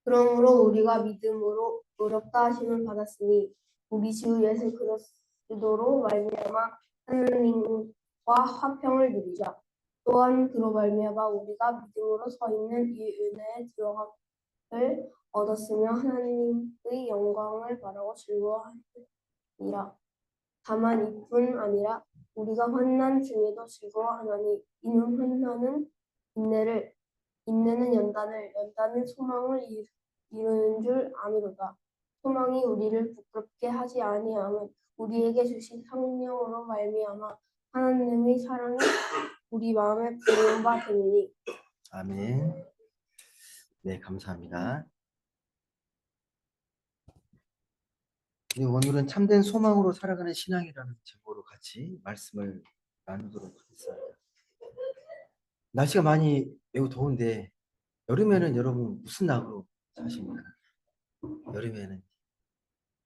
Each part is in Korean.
그러므로 우리가 믿음으로 의롭다 하심을 받았으니 우리 주 예수 그리스도로 말미암아 하나님과 화평을 누리자. 또한 그로 말미암아 우리가 믿음으로 서 있는 이 은혜에 들어감을 얻었으며 하나님의 영광을 바라고 즐거워하니라. 다만 이뿐 아니라 우리가 환난 중에도 즐거워하나니 이는 환난은 인내를, 인내는 연단을, 연단은 소망을 이루는 줄 아미로다. 소망이 우리를 부끄럽게 하지 아니함은 우리에게 주신 성령으로 말미암아 하나님의 사랑이 우리 마음에 부은 바 되니. 아멘. 네, 감사합니다. 오늘은 참된 소망으로 살아가는 신앙이라는 제목으로 같이 말씀을 나누도록 하겠습니다. 날씨가 많이 매우 더운데 여름에는 여러분 무슨 낙으로 사십니까? 여름에는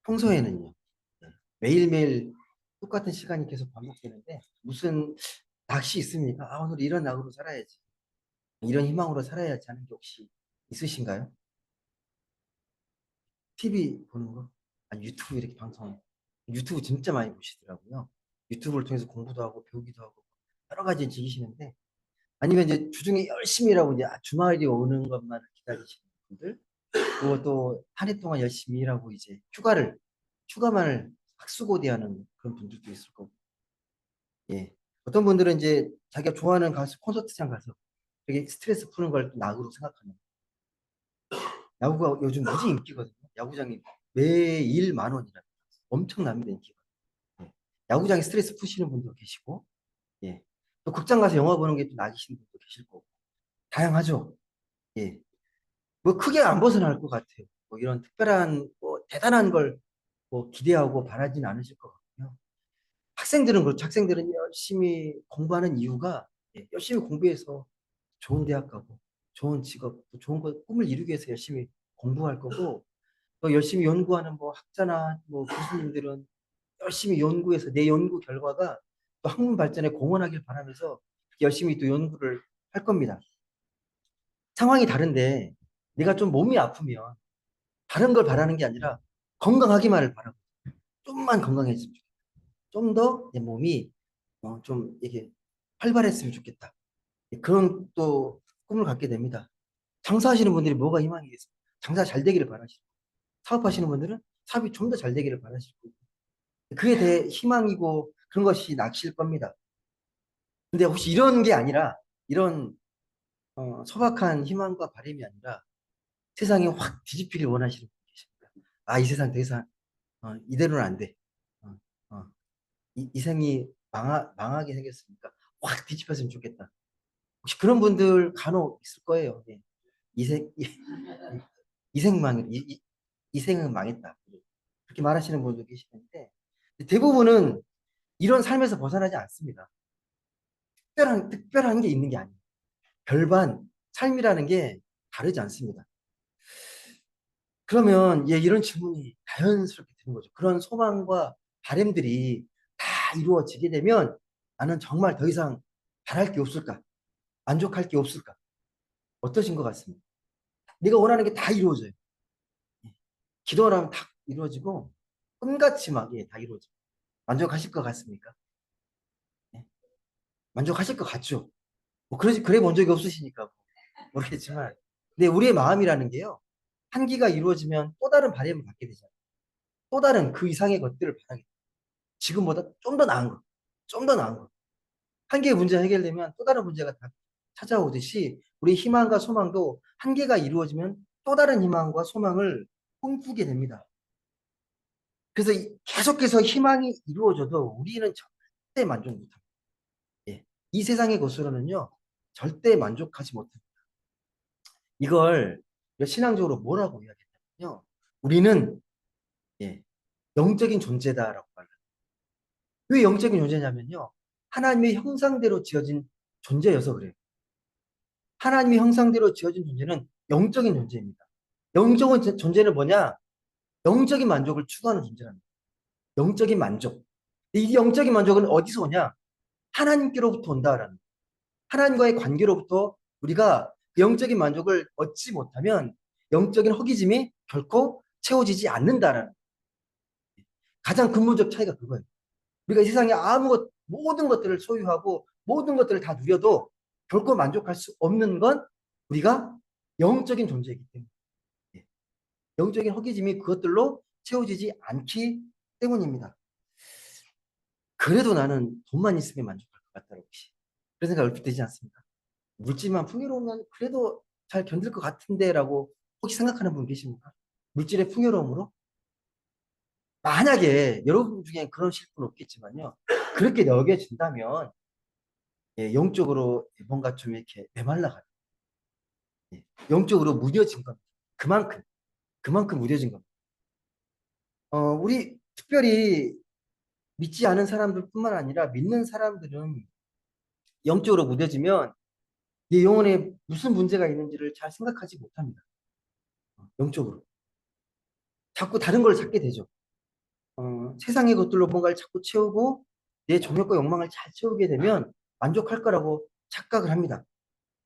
평소에는요. 매일매일 똑같은 시간이 계속 반복되는데 무슨 낚시 있습니까? 아, 오늘 이런 낙으로 살아야지. 이런 희망으로 살아야지 하는 게 혹시 있으신가요? TV 보는 거? 아니 유튜브 이렇게 방송. 유튜브 진짜 많이 보시더라고요. 유튜브를 통해서 공부도 하고 배우기도 하고 여러 가지 즐기시는데 아니면 이제 주중에 열심히 일하고 이제 주말이 오는 것만 기다리시는 분들 그리고 또 한 해 동안 열심히 일하고 이제 휴가만을 학수고대하는 그런 분들도 있을 거고 예. 어떤 분들은 이제 자기가 좋아하는 가수 콘서트장 가서 되게 스트레스 푸는 걸 낙으로 생각하는 야구가 요즘 무지 인기거든요. 야구장이 매일 10,000원이라 엄청납니다 인기가. 예. 야구장에 스트레스 푸시는 분도 계시고 예. 또 극장 가서 영화 보는 게 또 낙이신 분도 계실 거고 다양하죠. 예. 뭐 크게 안 벗어날 것 같아요. 뭐 이런 특별한 뭐 대단한 걸 뭐 기대하고 바라지는 않으실 것 같고요. 학생들은 그렇죠. 학생들은 열심히 공부하는 이유가 예, 열심히 공부해서 좋은 대학 가고 좋은 직업, 좋은 꿈을 이루기 위해서 열심히 공부할 거고 또 열심히 연구하는 뭐 학자나 뭐 교수님들은 열심히 연구해서 내 연구 결과가 또 학문 발전에 공헌하길 바라면서 열심히 또 연구를 할 겁니다. 상황이 다른데 내가 좀 몸이 아프면 다른 걸 바라는 게 아니라 건강하기만을 바라고 좀만 건강해지면 좋겠다. 좀 더 내 몸이 좀 이게 활발했으면 좋겠다. 그런 또 꿈을 갖게 됩니다. 장사하시는 분들이 뭐가 희망이겠어요? 장사 잘 되기를 바라시고 사업하시는 분들은 사업이 좀 더 잘 되기를 바라시고 그게 대 희망이고 그런 것이 낚시일 겁니다. 근데 혹시 이런 게 아니라 이런 소박한 희망과 바람이 아니라 세상이 확 뒤집히길 원하시는 분이 계십니다. 아, 이 세상 더 이상 이대로는 안 돼. 어, 어. 이 생이 망하게 생겼으니까 확 뒤집혔으면 좋겠다. 혹시 그런 분들 간혹 있을 거예요. 예. 이 생은 망했다. 그렇게 말하시는 분도 계시는데 대부분은 이런 삶에서 벗어나지 않습니다. 특별한 게 있는 게 아니에요. 별반 삶이라는 게 다르지 않습니다. 그러면 예, 이런 질문이 자연스럽게 드는 거죠. 그런 소망과 바람들이 다 이루어지게 되면 나는 정말 더 이상 바랄 게 없을까? 만족할 게 없을까? 어떠신 것 같습니다. 네가 원하는 게 다 이루어져요. 예. 기도를 하면 다 이루어지고 꿈같이 막 예, 다 이루어져요. 만족하실 것 같습니까? 예. 만족하실 것 같죠? 뭐 그래 본 적이 없으시니까 모르겠지만 근데 우리의 마음이라는 게요. 한계가 이루어지면 또 다른 바람을 갖게 되잖아요. 또 다른 그 이상의 것들을 바라게 돼요. 지금보다 좀 더 나은 거, 좀 더 나은 거. 한 개의 문제가 해결되면 또 다른 문제가 다 찾아오듯이 우리 희망과 소망도 한 개가 이루어지면 또 다른 희망과 소망을 꿈꾸게 됩니다. 그래서 계속해서 희망이 이루어져도 우리는 절대 만족 못합니다. 예. 이 세상의 것으로는요, 절대 만족하지 못합니다. 이걸 신앙적으로 뭐라고 이야기하냐면요. 우리는 예, 영적인 존재다라고 말해요. 왜 영적인 존재냐면요. 하나님의 형상대로 지어진 존재여서 그래요. 하나님의 형상대로 지어진 존재는 영적인 존재입니다. 영적인 존재는 뭐냐? 영적인 만족을 추구하는 존재랍니다. 영적인 만족. 이 영적인 만족은 어디서 오냐? 하나님께로부터 온다라는 거예요. 하나님과의 관계로부터 우리가 그 영적인 만족을 얻지 못하면 영적인 허기짐이 결코 채워지지 않는다라는 가장 근본적 차이가 그거예요. 우리가 이 세상에 모든 것들을 소유하고 모든 것들을 다 누려도 결코 만족할 수 없는 건 우리가 영적인 존재이기 때문에 영적인 허기짐이 그것들로 채워지지 않기 때문입니다. 그래도 나는 돈만 있으면 만족할 것 같다는 혹시 그런 생각 얼핏 되지 않습니까? 물질만 풍요로우면 그래도 잘 견딜 것 같은데 라고 혹시 생각하는 분 계십니까? 물질의 풍요로움으로? 만약에 여러분 중에 그런 실분 없겠지만요. 그렇게 여겨진다면 영적으로 뭔가 좀 이렇게 메말라가요. 영적으로 무뎌진 겁니다. 그만큼 무뎌진 겁니다. 우리 특별히 믿지 않은 사람들뿐만 아니라 믿는 사람들은 영적으로 무뎌지면 내 영혼에 무슨 문제가 있는지를 잘 생각하지 못합니다. 영적으로. 자꾸 다른 걸 찾게 되죠. 세상의 것들로 뭔가를 자꾸 채우고 내 정욕과 욕망을 잘 채우게 되면 만족할 거라고 착각을 합니다.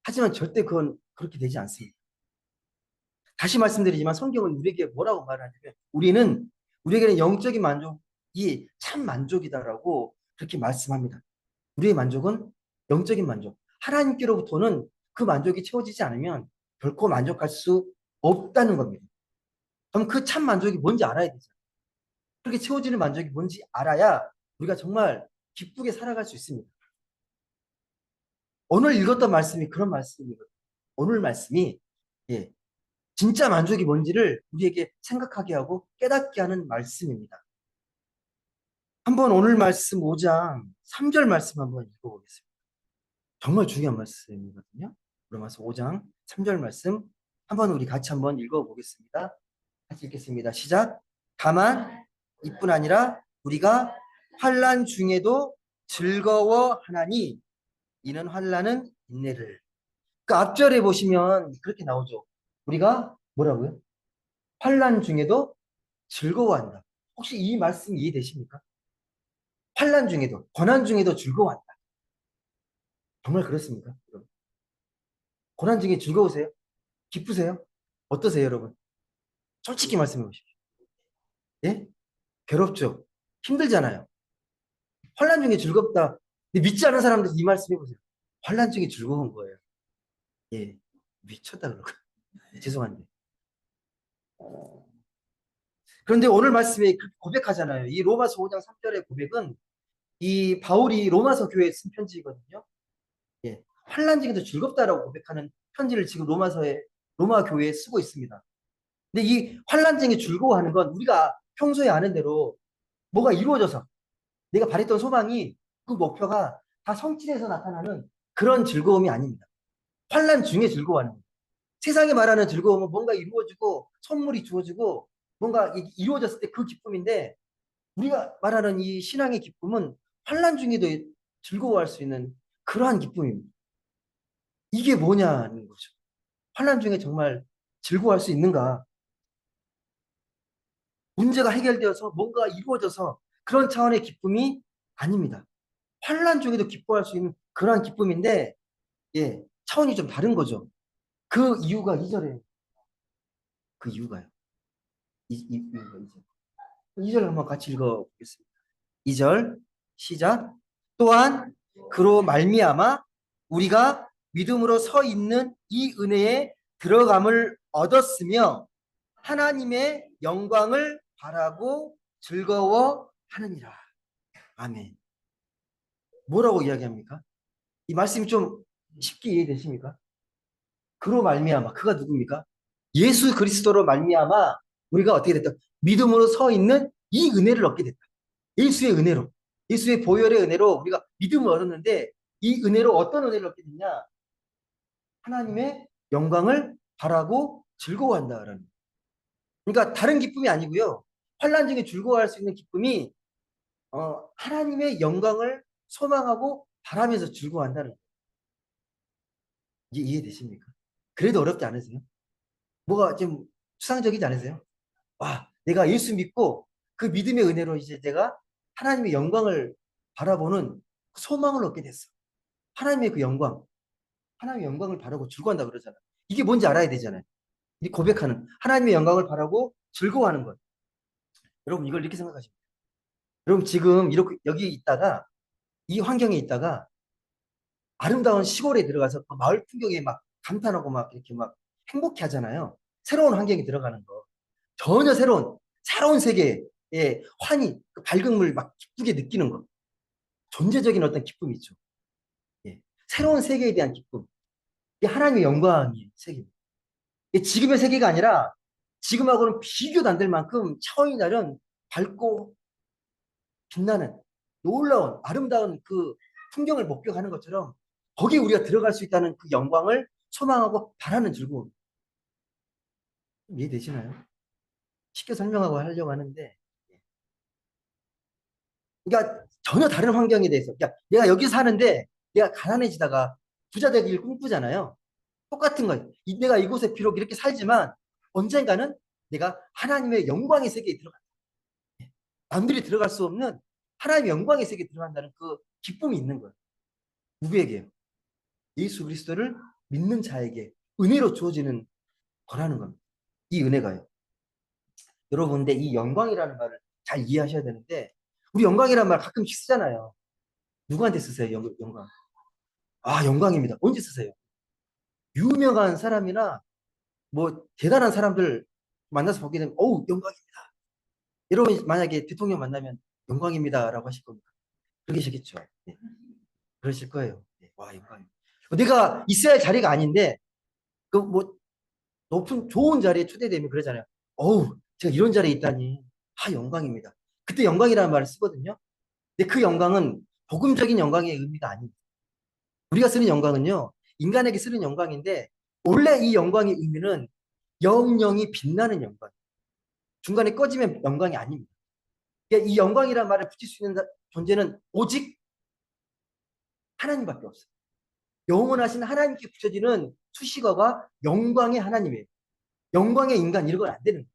하지만 절대 그건 그렇게 되지 않습니다. 다시 말씀드리지만 성경은 우리에게 뭐라고 말하냐면 우리에게는 영적인 만족이 참 만족이다라고 그렇게 말씀합니다. 우리의 만족은 영적인 만족. 하나님께로부터는 그 만족이 채워지지 않으면 결코 만족할 수 없다는 겁니다. 그럼 그 참 만족이 뭔지 알아야 되죠. 그렇게 채워지는 만족이 뭔지 알아야 우리가 정말 기쁘게 살아갈 수 있습니다. 오늘 읽었던 말씀이 그런 말씀이거든요. 오늘 말씀이 예, 진짜 만족이 뭔지를 우리에게 생각하게 하고 깨닫게 하는 말씀입니다. 한번 오늘 말씀 5장 3절 말씀 한번 읽어보겠습니다. 정말 중요한 말씀이거든요. 로마서 5장 3절 말씀 한번 우리 같이 한번 읽어보겠습니다. 같이 읽겠습니다. 시작. 다만 이뿐 아니라 우리가 환난 중에도 즐거워하나니 이는 환난은 인내를. 그 앞절에 보시면 그렇게 나오죠. 우리가 뭐라고요? 환난 중에도 즐거워한다. 혹시 이 말씀 이해되십니까? 환난 중에도 고난 중에도 즐거워한다. 정말 그렇습니까? 여러분? 고난 중에 즐거우세요? 기쁘세요? 어떠세요, 여러분? 솔직히 말씀해 보십시오. 예? 괴롭죠? 힘들잖아요. 환난 중에 즐겁다. 근데 믿지 않은 사람들 이 말씀 해보세요. 환난 중에 즐거운 거예요. 예, 미쳤다 그러고. 죄송한데. 그런데 오늘 말씀에 그렇게 고백하잖아요. 이 로마서 5장 3절의 고백은 이 바울이 로마서 교회에 쓴 편지거든요. 예, 환난 중에도 즐겁다라고 고백하는 편지를 지금 로마 교회에 쓰고 있습니다. 근데 이 환난 중에 즐거워하는 건 우리가 평소에 아는 대로 뭐가 이루어져서 내가 바랬던 소망이 그 목표가 다 성취돼서 나타나는 그런 즐거움이 아닙니다. 환난 중에 즐거워하는 거예요. 세상에 말하는 즐거움은 뭔가 이루어지고 선물이 주어지고 뭔가 이루어졌을 때 그 기쁨인데 우리가 말하는 이 신앙의 기쁨은 환난 중에도 즐거워할 수 있는 그러한 기쁨입니다. 이게 뭐냐는 거죠. 환난 중에 정말 즐거워할 수 있는가? 문제가 해결되어서 뭔가 이루어져서 그런 차원의 기쁨이 아닙니다. 환난 중에도 기뻐할 수 있는 그러한 기쁨인데 예, 차원이 좀 다른 거죠. 그 이유가 2절에 그 이유가요. 이유가 2절. 2절 한번 같이 읽어보겠습니다. 2절 시작. 또한 그로 말미암아 우리가 믿음으로 서 있는 이 은혜에 들어감을 얻었으며 하나님의 영광을 바라고 즐거워하느니라. 아멘. 뭐라고 이야기합니까? 이 말씀이 좀 쉽게 이해되십니까? 그로 말미암아 그가 누굽니까? 예수 그리스도로 말미암아 우리가 어떻게 됐다? 믿음으로 서 있는 이 은혜를 얻게 됐다. 예수의 은혜로, 예수의 보혈의 은혜로 우리가 믿음을 얻었는데 이 은혜로 어떤 은혜를 얻게 됐냐? 하나님의 영광을 바라고 즐거워한다라는. 그러니까 다른 기쁨이 아니고요. 환난 중에 즐거워할 수 있는 기쁨이 하나님의 영광을 소망하고 바라면서 즐거워한다는 거예요. 이게 이해되십니까? 그래도 어렵지 않으세요? 뭐가 좀 추상적이지 않으세요? 와, 내가 예수 믿고 그 믿음의 은혜로 이제 내가 하나님의 영광을 바라보는 소망을 얻게 됐어. 하나님의 그 영광, 하나님의 영광을 바라고 즐거워한다 그러잖아. 이게 뭔지 알아야 되잖아요. 이 고백하는 하나님의 영광을 바라고 즐거워하는 것. 여러분 이걸 이렇게 생각하시면 돼요. 여러분 지금 이렇게 여기 있다가 이 환경에 있다가 아름다운 시골에 들어가서 그 마을 풍경에 막 감탄하고 막 이렇게 막 행복해 하잖아요. 새로운 환경에 들어가는 거. 전혀 새로운 세계의 환희, 그 밝음을 막 기쁘게 느끼는 것. 존재적인 어떤 기쁨이 있죠. 예. 새로운 세계에 대한 기쁨. 이게 하나님의 영광이 세계입니다. 이게 지금의 세계가 아니라 지금하고는 비교도 안 될 만큼 차원이 다른 밝고 빛나는 놀라운 아름다운 그 풍경을 목격하는 것처럼 거기에 우리가 들어갈 수 있다는 그 영광을 소망하고 바라는 즐거움. 이해되시나요? 쉽게 설명하고 하려고 하는데, 그러니까 전혀 다른 환경에 대해서, 그러니까 내가 여기 사는데 내가 가난해지다가 부자 되기를 꿈꾸잖아요. 똑같은 거예요. 내가 이곳에 비록 이렇게 살지만 언젠가는 내가 하나님의 영광의 세계에 들어간다. 남들이 들어갈 수 없는 하나님의 영광의 세계에 들어간다는 그 기쁨이 있는 거예요. 누구에게요? 예수 그리스도를 믿는 자에게 은혜로 주어지는 거라는 겁니다. 이 은혜가요. 여러분, 근데 이 영광이라는 말을 잘 이해하셔야 되는데, 우리 영광이라는 말 가끔씩 쓰잖아요. 누구한테 쓰세요, 영광? 아, 영광입니다. 언제 쓰세요? 유명한 사람이나 뭐 대단한 사람들 만나서 보게 되면, 어우, 영광입니다. 여러분, 만약에 대통령 만나면 영광입니다라고 하실 겁니다. 그러시겠죠. 네. 그러실 거예요. 네. 와, 영광입니다. 내가 있어야 할 자리가 아닌데, 그 뭐 높은 좋은 자리에 초대되면 그러잖아요. 어우, 제가 이런 자리에 있다니. 아, 영광입니다. 그때 영광이라는 말을 쓰거든요. 근데 그 영광은 복음적인 영광의 의미가 아닙니다. 우리가 쓰는 영광은요, 인간에게 쓰는 영광인데, 원래 이 영광의 의미는 영영이 빛나는 영광. 중간에 꺼지면 영광이 아닙니다. 그러니까 이 영광이라는 말을 붙일 수 있는 존재는 오직 하나님밖에 없어요. 영원하신 하나님께 붙여지는 수식어가 영광의 하나님이에요. 영광의 인간, 이런 건 안 되는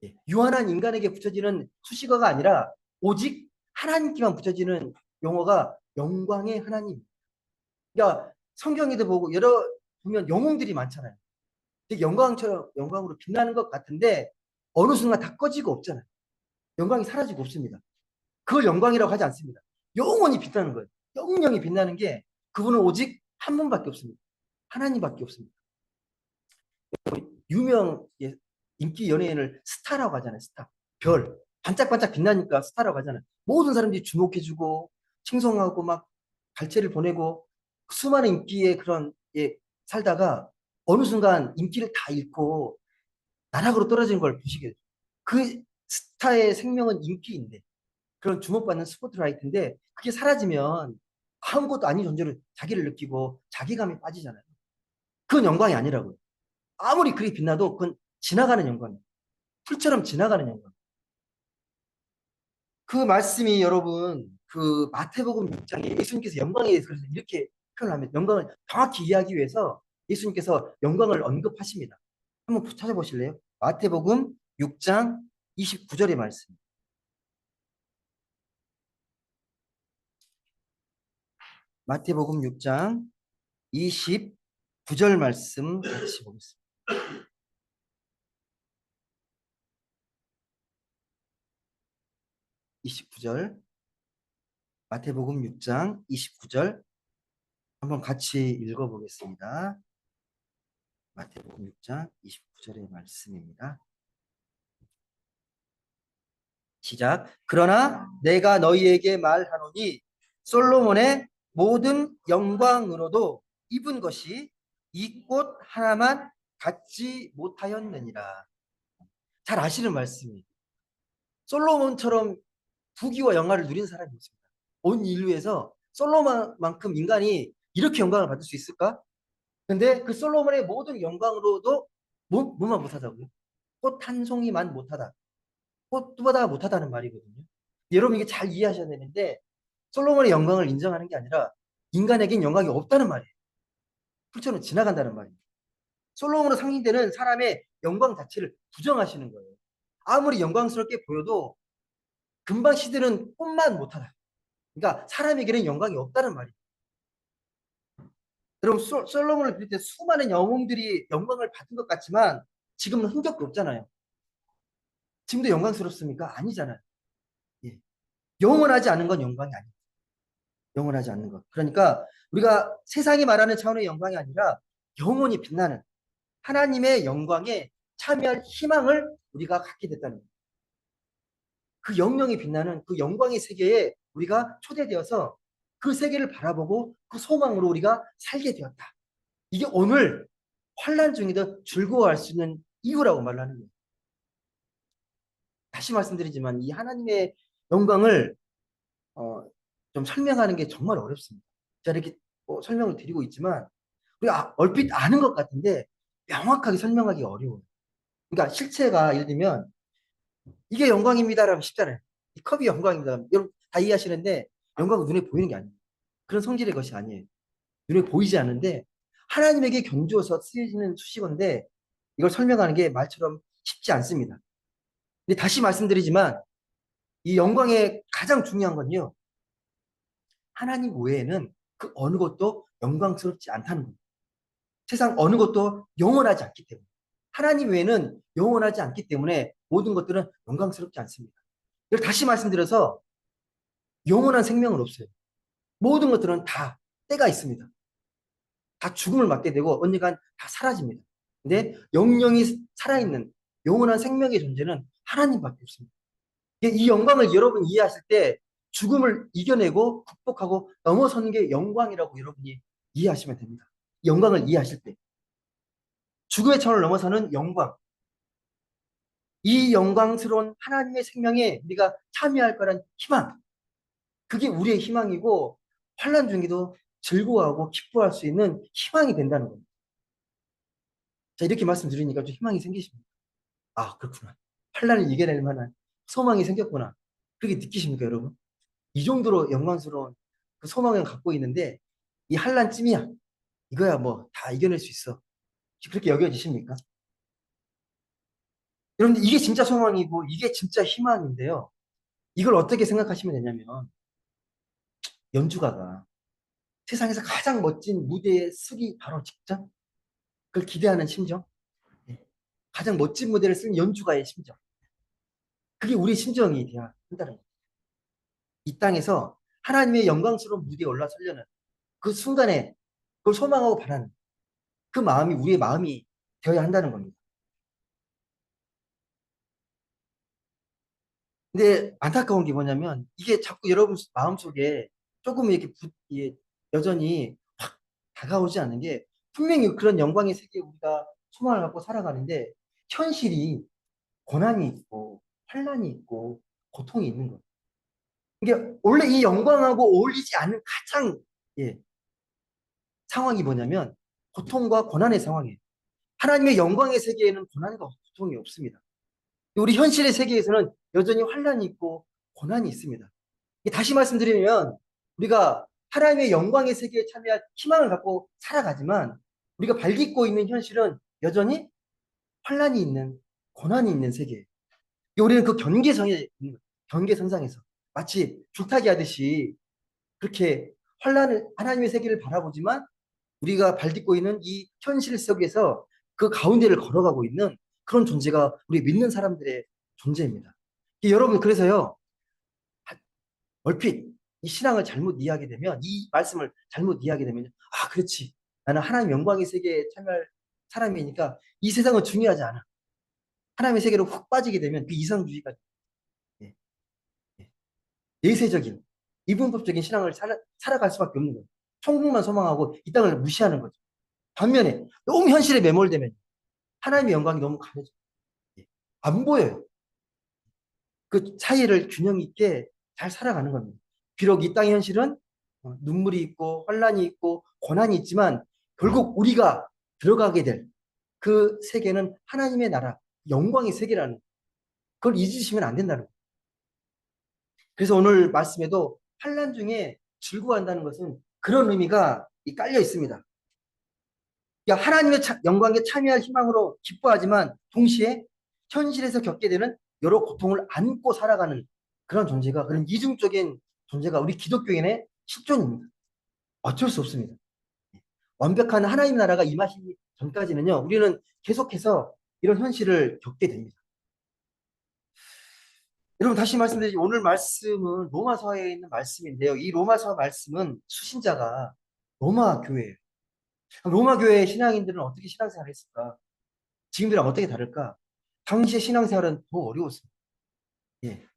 거예요. 유한한 인간에게 붙여지는 수식어가 아니라 오직 하나님께만 붙여지는 용어가 영광의 하나님. 그러니까 성경에도 보고 여러 보면 영웅들이 많잖아요. 영광처럼 영광으로 빛나는 것 같은데 어느 순간 다 꺼지고 없잖아요. 영광이 사라지고 없습니다. 그걸 영광이라고 하지 않습니다. 영원히 빛나는 거예요. 영영이 빛나는 게 그분은 오직 한 분밖에 없습니다. 하나님밖에 없습니다. 유명 인기 연예인을 스타라고 하잖아요. 스타. 별. 반짝반짝 빛나니까 스타라고 하잖아요. 모든 사람들이 주목해주고 칭송하고 막 갈채를 보내고 수많은 인기의 그런 살다가 어느 순간 인기를 다 잃고 나락으로 떨어지는 걸 보시게 돼요. 그 스타의 생명은 인기인데 그런 주목받는 스포트라이트인데 그게 사라지면 아무것도 아닌 존재로 자기를 느끼고 자기감이 빠지잖아요. 그건 영광이 아니라고요. 아무리 그리 빛나도 그건 지나가는 영광이에요. 풀처럼 지나가는 영광. 그 말씀이 여러분 그 마태복음 6장에 예수님께서 영광에 대해서 이렇게 표현하면 영광을 정확히 이해하기 위해서 예수님께서 영광을 언급하십니다. 한번 찾아보실래요? 마태복음 6장 29절의 말씀. 마태복음 6장 29절 말씀 같이 보겠습니다. 29절. 마태복음 6장 29절 한번 같이 읽어보겠습니다. 마태복음 6장 29절의 말씀입니다. 시작. 그러나 내가 너희에게 말하노니 솔로몬의 모든 영광으로도 입은 것이 이 꽃 하나만 갖지 못하였느니라. 잘 아시는 말씀이에요. 솔로몬처럼 부귀와 영화를 누린 사람이 없습니다. 온 인류에서 솔로몬만큼 인간이 이렇게 영광을 받을 수 있을까? 근데 그 솔로몬의 모든 영광으로도 뭐만 못하다고요? 꽃 한 송이만 못하다. 꽃보다 못하다는 말이거든요. 여러분 이게 잘 이해하셔야 되는데 솔로몬의 영광을 인정하는 게 아니라 인간에겐 영광이 없다는 말이에요. 풀처럼 지나간다는 말이에요. 솔로몬으로 상징되는 사람의 영광 자체를 부정하시는 거예요. 아무리 영광스럽게 보여도 금방 시드는 꽃만 못하다. 그러니까 사람에게는 영광이 없다는 말이에요. 여러분 솔로몬을 비롯해 수많은 영웅들이 영광을 받은 것 같지만 지금은 흔적도 없잖아요. 지금도 영광스럽습니까? 아니잖아요. 예. 영원하지 않은 건 영광이 아니에요. 영원하지 않는 것. 그러니까 우리가 세상이 말하는 차원의 영광이 아니라 영원히 빛나는 하나님의 영광에 참여할 희망을 우리가 갖게 됐다는 거예요. 그 영영이 빛나는 그 영광의 세계에 우리가 초대되어서 그 세계를 바라보고 그 소망으로 우리가 살게 되었다. 이게 오늘 환난 중에도 즐거워할 수 있는 이유라고 말하는 거예요. 다시 말씀드리지만 이 하나님의 영광을 어, 좀 설명하는 게 정말 어렵습니다. 제가 이렇게 설명을 드리고 있지만 우리가 얼핏 아는 것 같은데 명확하게 설명하기 어려워요. 그러니까 실체가 예를 들면 이게 영광입니다라면 쉽잖아요. 이 컵이 영광입니다. 여러분 다 이해하시는데 영광은 눈에 보이는 게 아니에요. 그런 성질의 것이 아니에요. 눈에 보이지 않는데 하나님에게 견주어서 쓰여지는 수식어인데 이걸 설명하는 게 말처럼 쉽지 않습니다. 근데 다시 말씀드리지만 이 영광의 가장 중요한 건요. 하나님 외에는 그 어느 것도 영광스럽지 않다는 겁니다. 세상 어느 것도 영원하지 않기 때문에. 하나님 외에는 영원하지 않기 때문에 모든 것들은 영광스럽지 않습니다. 이걸 다시 말씀드려서 영원한 생명은 없어요. 모든 것들은 다 때가 있습니다. 다 죽음을 맞게 되고 언젠간 다 사라집니다. 근데 영영이 살아있는 영원한 생명의 존재는 하나님밖에 없습니다. 이 영광을 여러분 이해하실 때 죽음을 이겨내고 극복하고 넘어서는 게 영광이라고 여러분이 이해하시면 됩니다. 영광을 이해하실 때. 죽음의 차원을 넘어서는 영광. 이 영광스러운 하나님의 생명에 우리가 참여할 거란 희망. 그게 우리의 희망이고 환난 중에도 즐거워하고 기뻐할 수 있는 희망이 된다는 겁니다. 자, 이렇게 말씀드리니까 좀 희망이 생기십니까? 아, 그렇구나. 환난을 이겨낼 만한 소망이 생겼구나. 그렇게 느끼십니까, 여러분? 이 정도로 영광스러운 그 소망을 갖고 있는데 이 환난쯤이야. 이거야 뭐 다 이겨낼 수 있어. 그렇게 여겨지십니까? 여러분들 이게 진짜 소망이고 이게 진짜 희망인데요. 이걸 어떻게 생각하시면 되냐면 연주가가 세상에서 가장 멋진 무대에 서기 바로 직전 그걸 기대하는 심정. 예. 가장 멋진 무대를 쓴 연주가의 심정. 그게 우리 심정이 돼야 한다는 거예요. 이 땅에서 하나님의 영광스러운 무대에 올라서려는 그 순간에 그걸 소망하고 바라는 그 마음이 우리의 마음이 되어야 한다는 겁니다. 근데 안타까운 게 뭐냐면 이게 자꾸 여러분 마음속에 조금 이렇게 여전히 확 다가오지 않는 게 분명히 그런 영광의 세계에 우리가 소망을 갖고 살아가는데 현실이 고난이 있고 환난이 있고 고통이 있는 거예요. 이게 원래 이 영광하고 어울리지 않는 가장 예, 상황이 뭐냐면 고통과 고난의 상황이에요. 하나님의 영광의 세계에는 고난과 고통이 없습니다. 우리 현실의 세계에서는 여전히 환난이 있고 고난이 있습니다. 다시 말씀드리면 우리가 하나님의 영광의 세계에 참여할 희망을 갖고 살아가지만 우리가 발딛고 있는 현실은 여전히 환난이 있는 고난이 있는 세계예요. 우리는 그 경계선에 있는 거예요. 경계선상에서 마치 줄타기 하듯이 그렇게 환난을 하나님의 세계를 바라보지만 우리가 발딛고 있는 이 현실 속에서 그 가운데를 걸어가고 있는 그런 존재가 우리 믿는 사람들의 존재입니다. 여러분 그래서요 얼핏 이 신앙을 잘못 이해하게 되면 이 말씀을 잘못 이해하게 되면 아 그렇지 나는 하나님 영광의 세계에 참여할 사람이니까 이 세상은 중요하지 않아. 하나님의 세계로 훅 빠지게 되면 그 이상주의가 예, 예, 내세적인 이분법적인 신앙을 살아갈 수밖에 없는 거예요. 천국만 소망하고 이 땅을 무시하는 거죠. 반면에 너무 현실에 매몰되면 하나님의 영광이 너무 가려져. 예, 안 보여요. 그 사이를 균형 있게 잘 살아가는 겁니다. 비록 이 땅의 현실은 눈물이 있고 환란이 있고 고난이 있지만 결국 우리가 들어가게 될 그 세계는 하나님의 나라, 영광의 세계라는 그걸 잊으시면 안 된다는 거예요. 그래서 오늘 말씀에도 환란 중에 즐거워한다는 것은 그런 의미가 깔려 있습니다. 하나님의 영광에 참여할 희망으로 기뻐하지만 동시에 현실에서 겪게 되는 여러 고통을 안고 살아가는 그런 존재가 그런 이중적인 존재가 우리 기독교인의 실존입니다. 어쩔 수 없습니다. 완벽한 하나님 나라가 임하시기 전까지는요, 우리는 계속해서 이런 현실을 겪게 됩니다. 여러분, 다시 말씀드리지, 오늘 말씀은 로마서에 있는 말씀인데요. 이 로마서 말씀은 수신자가 로마 교회예요. 로마 교회 신앙인들은 어떻게 신앙생활을 했을까? 지금이랑 어떻게 다를까? 당시의 신앙생활은 더 어려웠습니다. 예.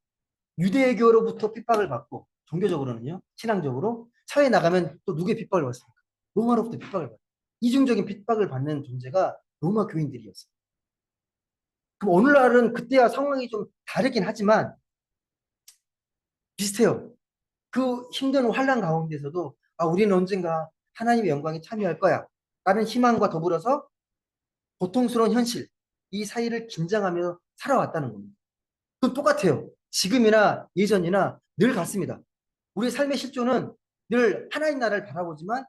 유대교로부터 핍박을 받고, 종교적으로는요, 신앙적으로, 사회에 나가면 또 누구의 핍박을 받습니까? 로마로부터 핍박을 받고, 이중적인 핍박을 받는 존재가 로마 교인들이었어요. 그럼 오늘날은 그때와 상황이 좀 다르긴 하지만 비슷해요. 그 힘든 환란 가운데서도 우리는 언젠가 하나님의 영광에 참여할 거야 라는 희망과 더불어서 고통스러운 현실, 이 사이를 긴장하며 살아왔다는 겁니다. 그건 똑같아요. 지금이나 예전이나 늘 같습니다. 우리의 삶의 실존은 늘 하나님 나라를 바라보지만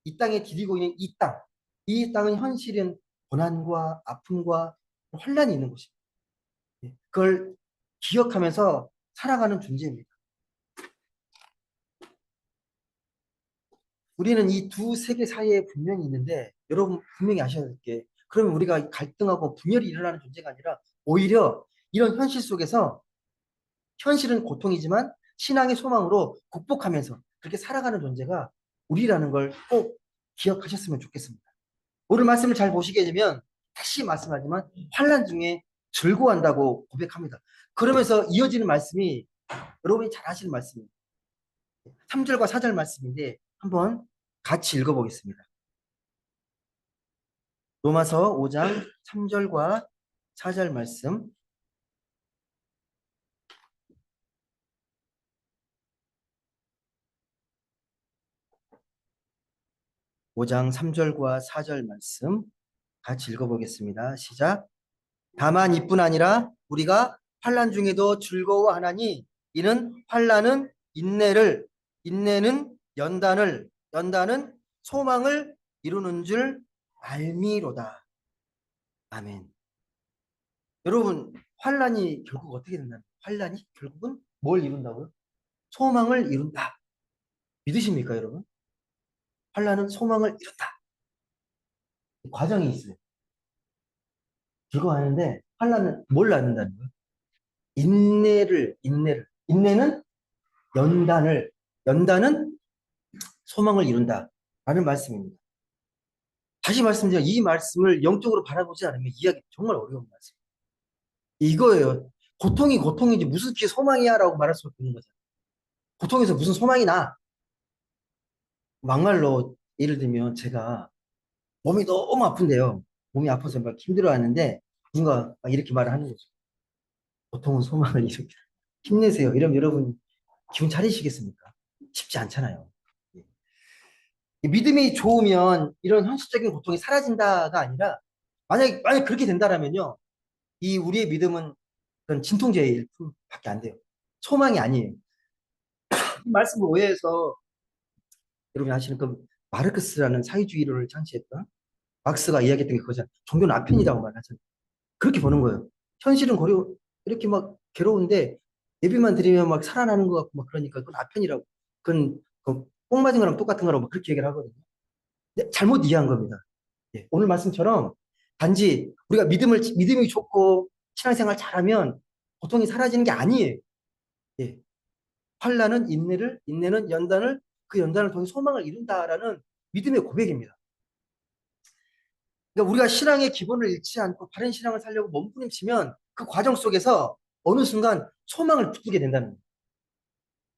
이 땅에 디디고 있는 이 땅은 현실은 고난과 아픔과 환란이 있는 곳입니다. 그걸 기억하면서 살아가는 존재입니다. 우리는 이 두 세계 사이에 분명히 있는데 여러분 분명히 아셔야 될 게, 그러면 우리가 갈등하고 분열이 일어나는 존재가 아니라 오히려 이런 현실 속에서 현실은 고통이지만 신앙의 소망으로 극복하면서 그렇게 살아가는 존재가 우리라는 걸 꼭 기억하셨으면 좋겠습니다. 오늘 말씀을 잘 보시게 되면 다시 말씀하지만 환난 중에 즐거워한다고 고백합니다. 그러면서 이어지는 말씀이 여러분이 잘 아시는 말씀입니다. 3절과 4절 말씀인데 한번 같이 읽어보겠습니다. 로마서 5장 3절과 4절 말씀. 오장 3절과 4절 말씀 같이 읽어보겠습니다. 시작. 다만 이뿐 아니라 우리가 환난 중에도 즐거워하나니 이는 환난은 인내를, 인내는 연단을, 연단은 소망을 이루는 줄 알미로다. 아멘. 여러분, 환난이 결국 어떻게 된다는 거예요? 환난이 결국은 뭘 이룬다고요? 소망을 이룬다. 믿으십니까, 여러분? 환난은 소망을 이룬다. 과정이 있어요. 즐거워하는데 환난은 뭘 낳는다는 거예요? 인내는 연단을, 연단은 소망을 이룬다. 라는 말씀입니다. 다시 말씀드려, 이 말씀을 영적으로 바라보지 않으면 이해하기 정말 어려운 말씀. 이거예요. 고통이 고통이지 무슨 그게 소망이야 라고 말할 수 없는 거죠. 고통에서 무슨 소망이 나? 막말로 예를 들면 제가 몸이 너무 아픈데요. 몸이 아파서 막 힘들어하는데 누군가 막 이렇게 말을 하는 거죠. 고통은 소망을 이룬다. 힘내세요. 이러면 여러분 기분 차리시겠습니까? 쉽지 않잖아요. 예. 믿음이 좋으면 이런 현실적인 고통이 사라진다가 아니라 만약 그렇게 된다라면요. 이 우리의 믿음은 그런 진통제일 뿐밖에 안 돼요. 소망이 아니에요. 이 말씀을 오해해서 여러분이 아시는 그 마르크스라는 사회주의를 창시했던 막스가 이야기했던 게 그거잖아요. 종교는 아편이라고 말하잖아요. 그렇게 보는 거예요. 현실은 이렇게 막 괴로운데 예배만 드리면 막 살아나는 것 같고 막 그러니까 그건 아편이라고. 그건 뽕 맞은 거랑 똑같은 거라고 막 그렇게 얘기를 하거든요. 근데 잘못 이해한 겁니다. 예, 오늘 말씀처럼 단지 우리가 믿음이 좋고 신앙생활 잘하면 고통이 사라지는 게 아니에요. 예. 환난은 인내는 연단을, 그 연단을 통해 소망을 이룬다라는 믿음의 고백입니다. 그러니까 우리가 신앙의 기본을 잃지 않고 바른 신앙을 살려고 몸부림치면 그 과정 속에서 어느 순간 소망을 붙들게 된다는 거예요.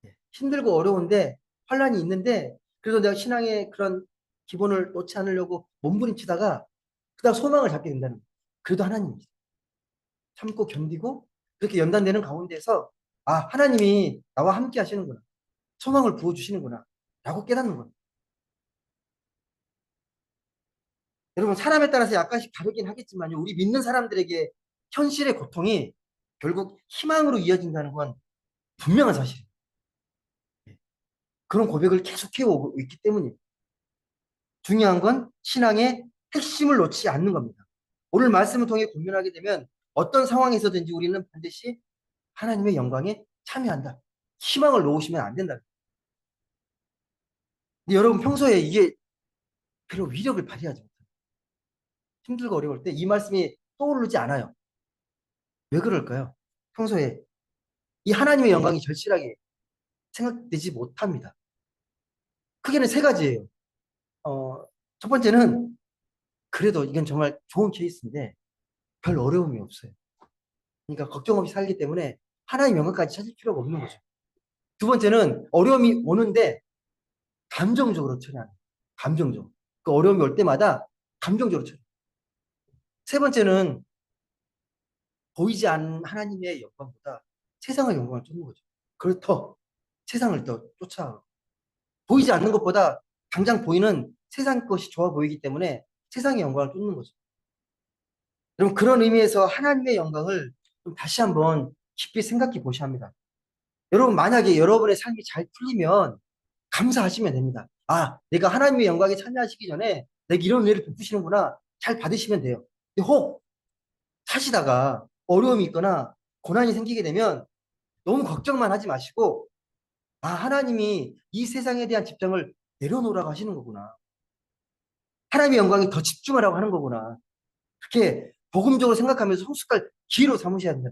예. 힘들고 어려운데 환난이 있는데 그래서 내가 신앙의 그런 기본을 놓지 않으려고 몸부림치다가 그다음 소망을 잡게 된다는 거예요. 그래도 하나님입니다. 참고 견디고 그렇게 연단되는 가운데서 하나님이 나와 함께 하시는구나. 소망을 부어주시는구나. 라고 깨닫는 겁니다. 여러분, 사람에 따라서 약간씩 다르긴 하겠지만요. 우리 믿는 사람들에게 현실의 고통이 결국 희망으로 이어진다는 건 분명한 사실이에요. 그런 고백을 계속 해오고 있기 때문입니다. 중요한 건 신앙의 핵심을 놓지 않는 겁니다. 오늘 말씀을 통해 고민하게 되면 어떤 상황에서든지 우리는 반드시 하나님의 영광에 참여한다. 희망을 놓으시면 안 된다. 근데 여러분 평소에 이게 별로 위력을 발휘하지 못합니다. 힘들고 어려울 때 이 말씀이 떠오르지 않아요. 왜 그럴까요? 평소에 이 하나님의 영광이 절실하게 생각되지 못합니다. 크게는 세 가지예요. 어, 첫 번째는 그래도 이건 정말 좋은 케이스인데 별 어려움이 없어요. 그러니까 걱정 없이 살기 때문에 하나님 영광까지 찾을 필요가 없는 거죠. 두 번째는 어려움이 오는데 감정적으로 처리하는 거예요. 감정적으로. 그 어려움이 올 때마다 감정적으로 처리. 세 번째는 보이지 않는 하나님의 영광보다 세상의 영광을 쫓는 거죠. 그걸 더 세상을 더 쫓아가고 보이지 않는 것보다 당장 보이는 세상 것이 좋아 보이기 때문에 세상의 영광을 쫓는 거죠. 여러분 그런 의미에서 하나님의 영광을 좀 다시 한번 깊이 생각해 보셔야 합니다. 여러분 만약에 여러분의 삶이 잘 풀리면 감사하시면 됩니다. 아, 내가 하나님의 영광에 참여하시기 전에 내가 이런 은혜를 베푸시는구나. 잘 받으시면 돼요. 근데 혹 사시다가 어려움이 있거나 고난이 생기게 되면 너무 걱정만 하지 마시고 아, 하나님이 이 세상에 대한 집착을 내려놓으라고 하시는 거구나. 하나님의 영광에 더 집중하라고 하는 거구나. 그렇게 복음적으로 생각하면서 성숙할 기회로 삼으셔야 합니다.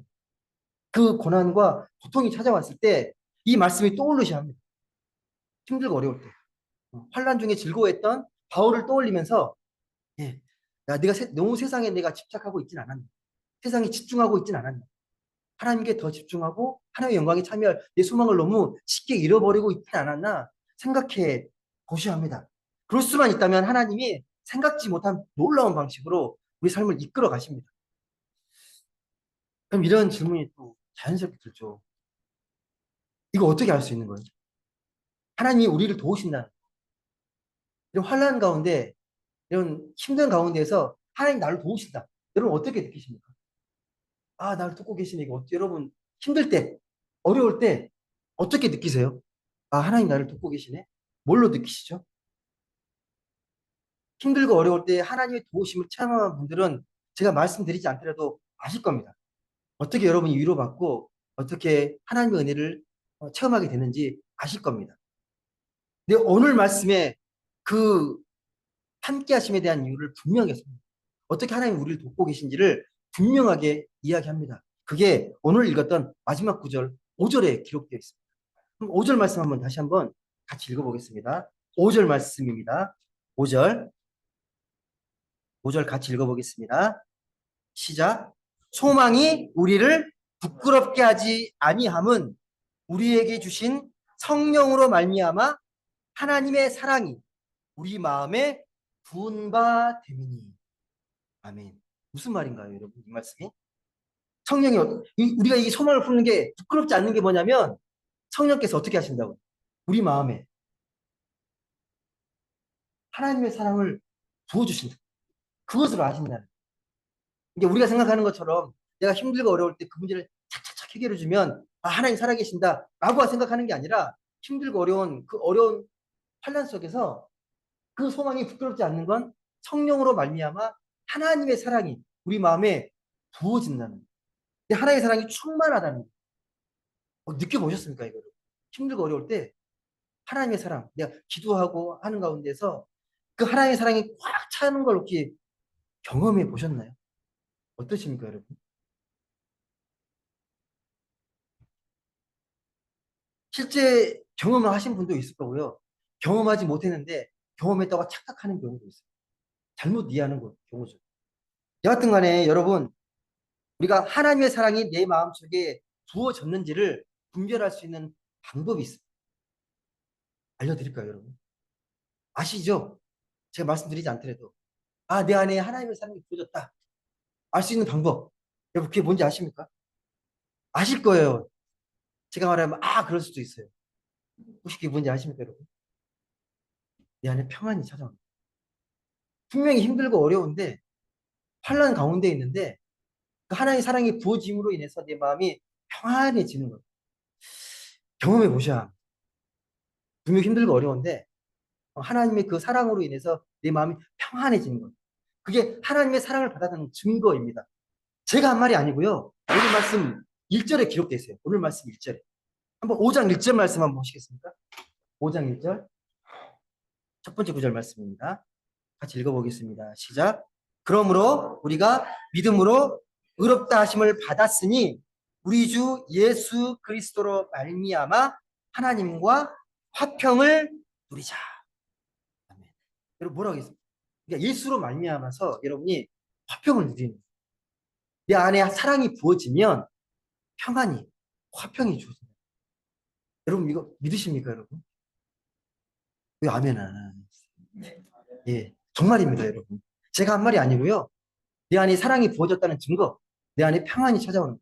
그 고난과 고통이 찾아왔을 때 이 말씀이 떠오르셔야 합니다. 힘들고 어려울 때. 환란 중에 즐거워했던 바울을 떠올리면서 예, 야, 내가 너무 세상에 내가 집착하고 있진 않았네. 세상에 집중하고 있진 않았네. 하나님께 더 집중하고 하나님의 영광에 참여할 내 소망을 너무 쉽게 잃어버리고 있지 않았나 생각해 보셔야 합니다. 그럴 수만 있다면 하나님이 생각지 못한 놀라운 방식으로 우리 삶을 이끌어 가십니다. 그럼 이런 질문이 또 자연스럽게 들죠. 이거 어떻게 알 수 있는 거예요? 하나님이 우리를 도우신다는 이런 환난 가운데 이런 힘든 가운데에서 하나님 나를 도우신다. 여러분 어떻게 느끼십니까? 아, 나를 돕고 계시네. 이거 여러분 힘들 때, 어려울 때 어떻게 느끼세요? 아, 하나님 나를 돕고 계시네. 뭘로 느끼시죠? 힘들고 어려울 때 하나님의 도우심을 체험한 분들은 제가 말씀드리지 않더라도 아실 겁니다. 어떻게 여러분이 위로받고 어떻게 하나님의 은혜를 체험하게 되는지 아실 겁니다. 근데 오늘 말씀에 그 함께 하심에 대한 이유를 분명히 했습니다. 어떻게 하나님 우리를 돕고 계신지를 분명하게 이야기합니다. 그게 오늘 읽었던 마지막 구절 5절에 기록되어 있습니다. 그럼 5절 말씀 한번 다시 한번 같이 읽어보겠습니다. 5절 말씀입니다. 5절. 5절 같이 읽어보겠습니다. 시작. 소망이 우리를 부끄럽게 하지 아니함은 우리에게 주신 성령으로 말미암아 하나님의 사랑이 우리 마음에 부은 바 됨이니. 아멘. 무슨 말인가요, 여러분? 이 말씀이? 성령이 우리가 이 소망을 품는 게 부끄럽지 않는 게 뭐냐면 성령께서 어떻게 하신다고? 우리 마음에 하나님의 사랑을 부어주신다. 그것을 아신다는. 이게 우리가 생각하는 것처럼 내가 힘들고 어려울 때 그 문제를 착착착 해결해주면 아, 하나님 살아계신다 라고 생각하는 게 아니라 힘들고 어려운 그 어려운 환란 속에서 그 소망이 부끄럽지 않는 건 성령으로 말미암아 하나님의 사랑이 우리 마음에 부어진다는 하나님의 사랑이 충만하다는 느껴보셨습니까 이거를? 힘들고 어려울 때 하나님의 사랑 내가 기도하고 하는 가운데서 그 하나님의 사랑이 꽉 차는 걸 이렇게 경험해 보셨나요? 어떠십니까 여러분? 실제 경험을 하신 분도 있을 거고요. 경험하지 못했는데 경험했다고 착각하는 경우도 있어요. 잘못 이해하는 경우죠. 여하튼 간에 여러분 우리가 하나님의 사랑이 내 마음속에 부어졌는지를 분별할 수 있는 방법이 있습니다. 알려드릴까요 여러분? 아시죠? 제가 말씀드리지 않더라도 아, 내 안에 하나님의 사랑이 부어졌다. 알 수 있는 방법. 여러분 그게 뭔지 아십니까? 아실 거예요. 제가 말하면 아, 그럴 수도 있어요. 혹시 그게 뭔지 아십니까 여러분? 내 안에 평안이 찾아옵니다. 분명히 힘들고 어려운데 환란 가운데 있는데 그 하나님의 사랑이 부어짐으로 인해서 내 마음이 평안해지는 거예요. 경험해 보셔야. 분명 힘들고 어려운데 하나님의 그 사랑으로 인해서 내 마음이 평안해지는 거예요. 그게 하나님의 사랑을 받아들이는 증거입니다. 제가 한 말이 아니고요. 오늘 말씀 1절에 기록되어 있어요. 오늘 말씀 1절에. 한번 5장 1절 말씀 한번 보시겠습니까? 5장 1절. 첫 번째 구절 말씀입니다. 같이 읽어보겠습니다. 시작. 그러므로 우리가 믿음으로 의롭다 하심을 받았으니 우리 주 예수 그리스도로 말미암아 하나님과 화평을 누리자. 아멘. 여러분 뭐라고 했습니까? 그러니까 예수로 말미암아서 여러분이 화평을 누리는 거예요. 내 안에 사랑이 부어지면 평안이, 화평이 주어져요. 여러분 이거 믿으십니까, 여러분? 왜 아멘 안 하세요? 예, 정말입니다, 여러분. 제가 한 말이 아니고요. 내 안에 사랑이 부어졌다는 증거, 내 안에 평안이 찾아오는 거예요.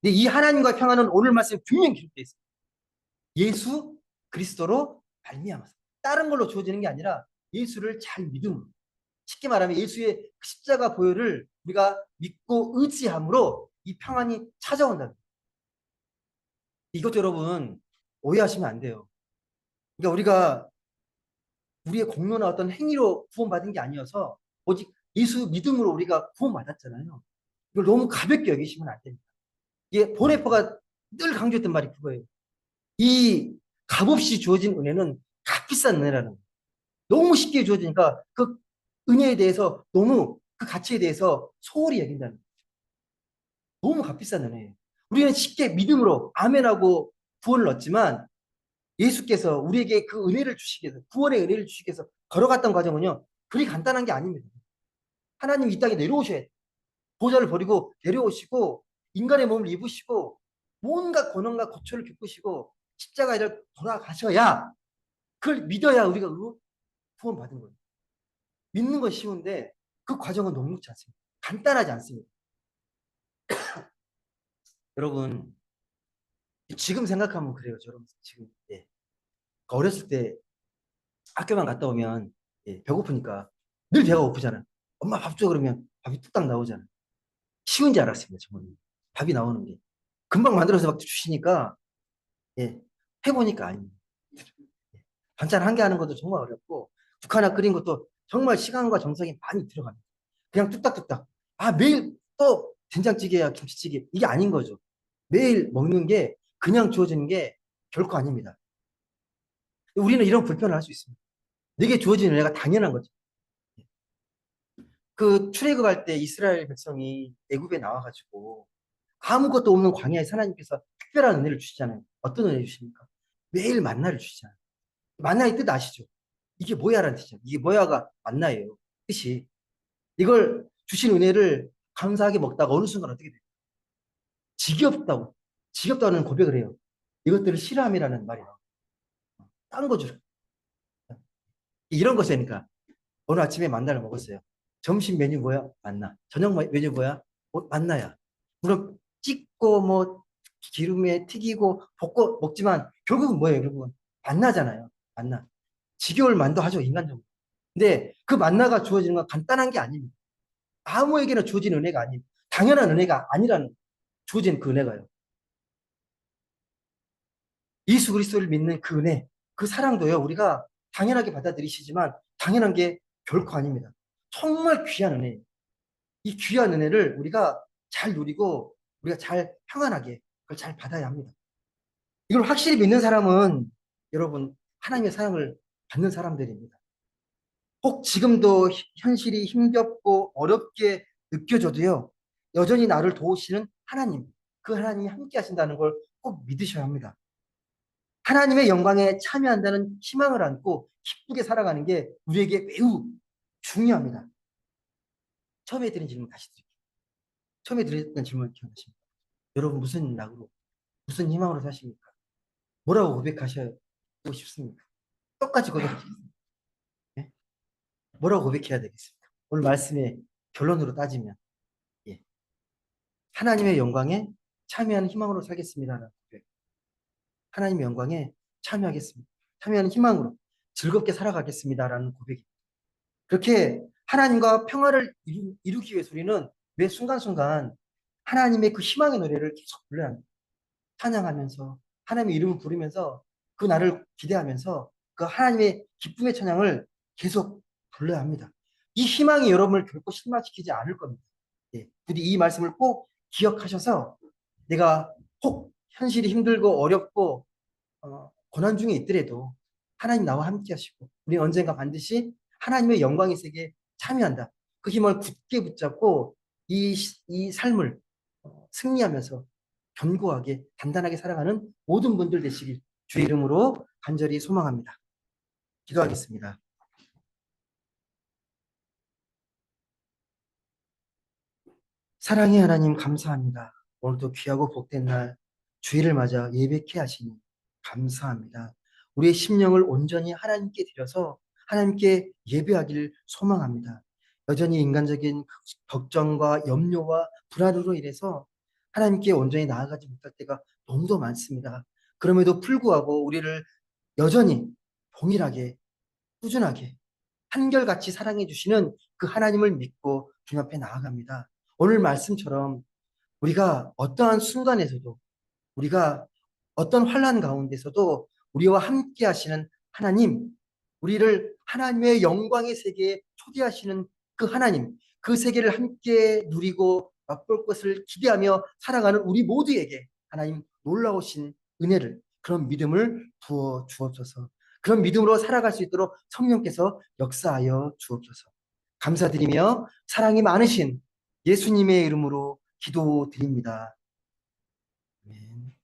근데 이 하나님과 평안은 오늘 말씀에 분명히 기록되어 있습니다. 예수 그리스도로 말미암아서 다른 걸로 주어지는 게 아니라 예수를 잘 믿음으로, 쉽게 말하면 예수의 그 십자가 보혈을 우리가 믿고 의지함으로 이 평안이 찾아온다. 이것 여러분 오해하시면 안 돼요. 그러니까 우리가 우리의 공로나 어떤 행위로 구원받은 게 아니어서 오직 예수 믿음으로 우리가 구원받았잖아요. 이걸 너무 가볍게 여기시면 안 됩니다. 이게 보네퍼가 늘 강조했던 말이 그거예요. 이 값없이 주어진 은혜는 값비싼 은혜라는 거예요. 너무 쉽게 주어지니까 그 은혜에 대해서 너무 그 가치에 대해서 소홀히 여긴다는 거예요. 너무 값비싼 은혜예요. 우리는 쉽게 믿음으로 아멘하고 구원을 얻지만 예수께서 우리에게 그 은혜를 주시기 위해서 구원의 은혜를 주시기 위해서 걸어갔던 과정은요. 그리 간단한 게 아닙니다. 하나님 이 땅에 내려오셔야 돼요. 보좌를 버리고 내려오시고 인간의 몸을 입으시고 뭔가 고난과 고초를 겪으시고 십자가를 돌아가셔야 그걸 믿어야 우리가 구원받은 거예요. 믿는 건 쉬운데 그 과정은 녹록지 않습니다. 간단하지 않습니다. 여러분 지금 생각하면 그래요. 여러분 지금 예. 어렸을 때 학교만 갔다 오면 예, 배고프니까 늘 배가 고프잖아요. 엄마 밥 줘 그러면 밥이 뚝딱 나오잖아요. 쉬운 줄 알았습니다. 정말 밥이 나오는 게 금방 만들어서 막 주시니까 예, 해보니까 아닙니다. 예, 반찬 한 개 하는 것도 정말 어렵고 국 하나 끓인 것도 정말 시간과 정성이 많이 들어갑니다. 그냥 뚝딱뚝딱. 아 매일 또 된장찌개야 김치찌개 이게 아닌 거죠. 매일 먹는 게 그냥 주어지는 게 결코 아닙니다. 우리는 이런 불편을 할 수 있습니다. 내게 주어지는 은혜가 당연한 거죠. 그 출애굽할 때 이스라엘 백성이 애굽에 나와가지고 아무것도 없는 광야에 하나님께서 특별한 은혜를 주시잖아요. 어떤 은혜 주십니까? 매일 만나를 주시잖아요. 만나의 뜻 아시죠? 이게 뭐야라는 뜻이죠. 이게 뭐야가 만나예요. 뜻이. 이걸 주신 은혜를 감사하게 먹다가 어느 순간 어떻게 돼요? 지겹다고. 지겹다는 고백을 해요. 이것들을 싫어함이라는 말이에요. 딴 거 주라. 이런 것이니까 오늘 아침에 만나를 먹었어요. 점심 메뉴 뭐야? 만나. 저녁 메뉴 뭐야? 만나야. 물론 찍고 뭐 기름에 튀기고 볶고 먹지만 결국은 뭐예요? 결국은 만나잖아요. 만나. 지겨울 만도 하죠. 인간적으로. 근데 그 만나가 주어지는 건 간단한 게 아닙니다. 아무에게나 주어진 은혜가 아닌 당연한 은혜가 아니라는 주어진 그 은혜가요. 예수 그리스도를 믿는 그 은혜, 그 사랑도요. 우리가 당연하게 받아들이시지만 당연한 게 결코 아닙니다. 정말 귀한 은혜예요. 이 귀한 은혜를 우리가 잘 누리고 우리가 잘 평안하게 그걸 잘 받아야 합니다. 이걸 확실히 믿는 사람은 여러분 하나님의 사랑을 받는 사람들입니다. 혹 지금도 현실이 힘겹고 어렵게 느껴져도요. 여전히 나를 도우시는 하나님, 그 하나님이 함께 하신다는 걸 꼭 믿으셔야 합니다. 하나님의 영광에 참여한다는 희망을 안고 기쁘게 살아가는 게 우리에게 매우 중요합니다. 처음에 드린 질문 다시 드릴게요. 처음에 드렸던 질문 기억나십니까? 여러분 무슨 낙으로, 무슨 희망으로 사십니까? 뭐라고 고백하시고 싶습니까? 똑같이 고백하시겠습니까? 예? 뭐라고 고백해야 되겠습니까? 오늘 말씀의 결론으로 따지면 예. 하나님의 영광에 참여하는 희망으로 살겠습니다라는 고백. 하나님의 영광에 참여하겠습니다. 참여하는 희망으로 즐겁게 살아가겠습니다라는 고백입니다. 그렇게 하나님과 평화를 이루기 위해서 우리는 매 순간순간 하나님의 그 희망의 노래를 계속 불러야 합니다. 찬양하면서 하나님의 이름을 부르면서 그 날을 기대하면서 그 하나님의 기쁨의 찬양을 계속 불러야 합니다. 이 희망이 여러분을 결코 실망시키지 않을 겁니다. 예, 부디 이 말씀을 꼭 기억하셔서 내가 혹 현실이 힘들고 어렵고 고난 중에 있더라도 하나님 나와 함께 하시고 우리 언젠가 반드시 하나님의 영광의 세계에 참여한다. 그 힘을 굳게 붙잡고 이 삶을 승리하면서 견고하게 단단하게 살아가는 모든 분들 되시길 주의 이름으로 간절히 소망합니다. 기도하겠습니다. 사랑의 하나님 감사합니다. 오늘도 귀하고 복된 날 주일을 맞아 예배케 하시니 감사합니다. 우리의 심령을 온전히 하나님께 드려서 하나님께 예배하기를 소망합니다. 여전히 인간적인 걱정과 염려와 불안으로 인해서 하나님께 온전히 나아가지 못할 때가 너무도 많습니다. 그럼에도 불구하고 우리를 여전히 동일하게 꾸준하게 한결같이 사랑해 주시는 그 하나님을 믿고 주님 앞에 나아갑니다. 오늘 말씀처럼 우리가 어떠한 순간에서도 우리가 어떤 환난 가운데서도 우리와 함께 하시는 하나님, 우리를 하나님의 영광의 세계에 초대하시는 그 하나님, 그 세계를 함께 누리고 맛볼 것을 기대하며 살아가는 우리 모두에게 하나님 놀라우신 은혜를, 그런 믿음을 부어 주옵소서. 그런 믿음으로 살아갈 수 있도록 성령께서 역사하여 주옵소서. 감사드리며 사랑이 많으신 예수님의 이름으로 기도드립니다. 아멘.